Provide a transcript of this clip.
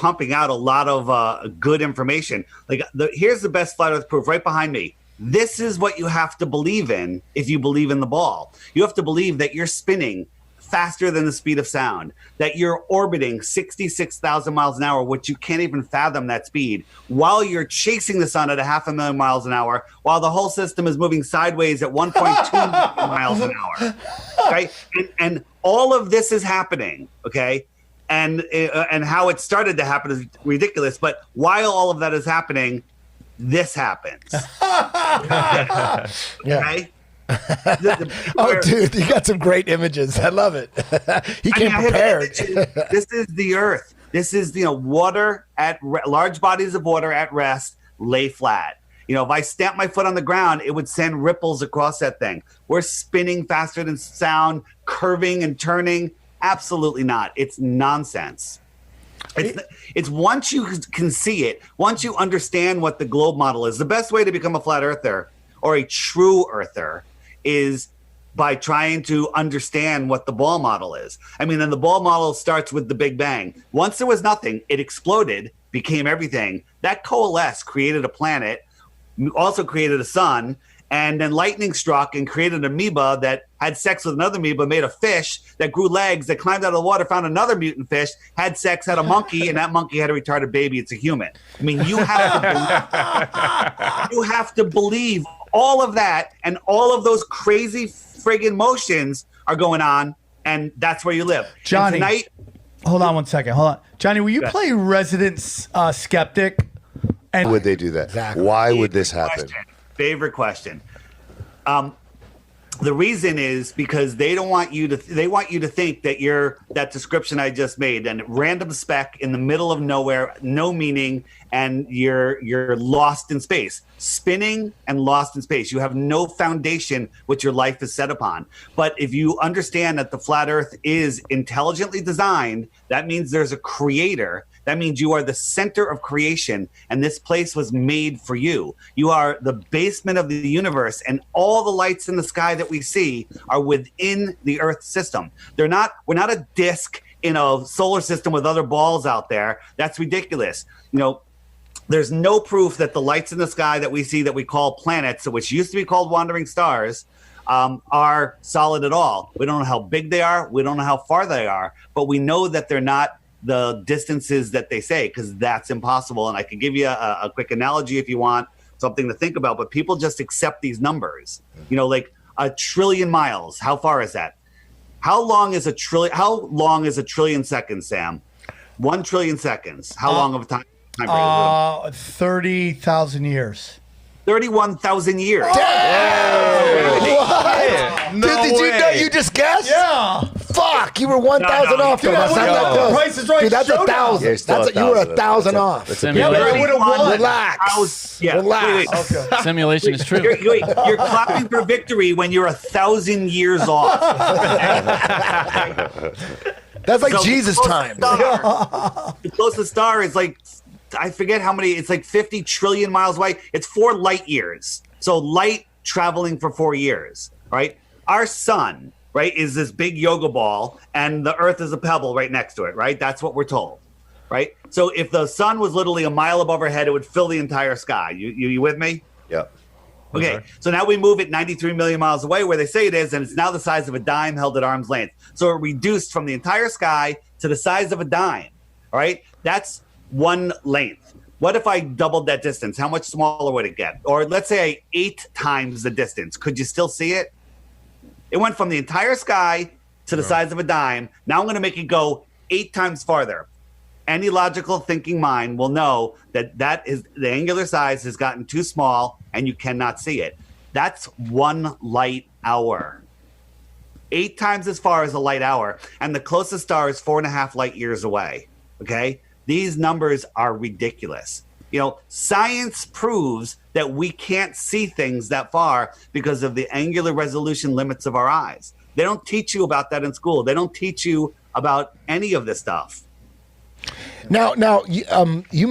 pumping out a lot of good information. Like, here's the best flat Earth proof right behind me. This is what you have to believe in if you believe in the ball. You have to believe that you're spinning faster than the speed of sound, that you're orbiting 66,000 miles an hour, which you can't even fathom that speed, while you're chasing the sun at 500,000 miles an hour, while the whole system is moving sideways at 1.2 miles an hour. Okay? And all of this is happening, okay? And how it started to happen is ridiculous. But while all of that is happening, this happens. Okay? Oh, dude, you got some great images. I love it. He came prepared. This is the Earth. This is, water large bodies of water at rest lay flat. If I stamped my foot on the ground, it would send ripples across that thing. We're spinning faster than sound, curving and turning. Absolutely not. It's nonsense. It's once you can see it, once you understand what the globe model is, the best way to become a flat earther or a true earther is by trying to understand what the ball model is. And the ball model starts with the Big Bang. Once there was nothing, it exploded, became everything. That coalesced, created a planet, also created a sun, and then lightning struck and created an amoeba that had sex with another amoeba, made a fish that grew legs, that climbed out of the water, found another mutant fish, had sex, had a monkey, and that monkey had a retarded baby. It's a human. You have to believe all of that, and all of those crazy friggin' motions are going on, and that's where you live. Johnny, and tonight, hold on one second. Hold on. Johnny, will you play Resident Skeptic? And why would they do that? Exactly. Why would this happen? Favorite question. The reason is because they want you to think that you're that description I just made, and random speck in the middle of nowhere, no meaning, and you're lost in space, spinning and lost in space. You have no foundation which your life is set upon. But if you understand that the flat Earth is intelligently designed, that means there's a creator. That means you are the center of creation, and this place was made for you. You are the basement of the universe, and all the lights in the sky that we see are within the Earth system. We're not a disk in a solar system with other balls out there. That's ridiculous. There's no proof that the lights in the sky that we see that we call planets, which used to be called wandering stars, are solid at all. We don't know how big they are. We don't know how far they are, but we know that they're not the distances that they say, because that's impossible. And I can give you a quick analogy if you want something to think about, but people just accept these numbers. Like 1 trillion miles. How far is that? How long is a trillion seconds, Sam? 1 trillion seconds. How long of a time frame? 30,000 years. 31,000 years. No Dude, did you know you just guessed? Yeah. Fuck, you were 1,000 off. Dude, that's not that close. Price is Right. Dude, that's showdown. 1,000. You were 1,000 off. Relax. Relax. Okay. Simulation is true. You're clapping for victory when you're 1,000 years off. That's like Jesus time. The closest star is like, I forget how many, it's like 50 trillion miles away. It's 4 light years. So light traveling for 4 years, right? Our sun, right, is this big yoga ball, and the Earth is a pebble right next to it, right? That's what we're told, right? So if the sun was literally a mile above our head, it would fill the entire sky. You with me? Yep. Okay, so now we move it 93 million miles away where they say it is, and it's now the size of a dime held at arm's length. So it reduced from the entire sky to the size of a dime, all right? That's one length. What if I doubled that distance? How much smaller would it get? Or let's say I 8 times the distance. Could you still see it? It went from the entire sky to the size of a dime. Now I'm going to make it go 8 times farther. Any logical thinking mind will know that is the angular size has gotten too small and you cannot see it. That's 1 light hour. 8 times as far as a light hour. And the closest star is 4.5 light years away. Okay? These numbers are ridiculous. Science proves that we can't see things that far because of the angular resolution limits of our eyes. They don't teach you about that in school. They don't teach you about any of this stuff. Now, you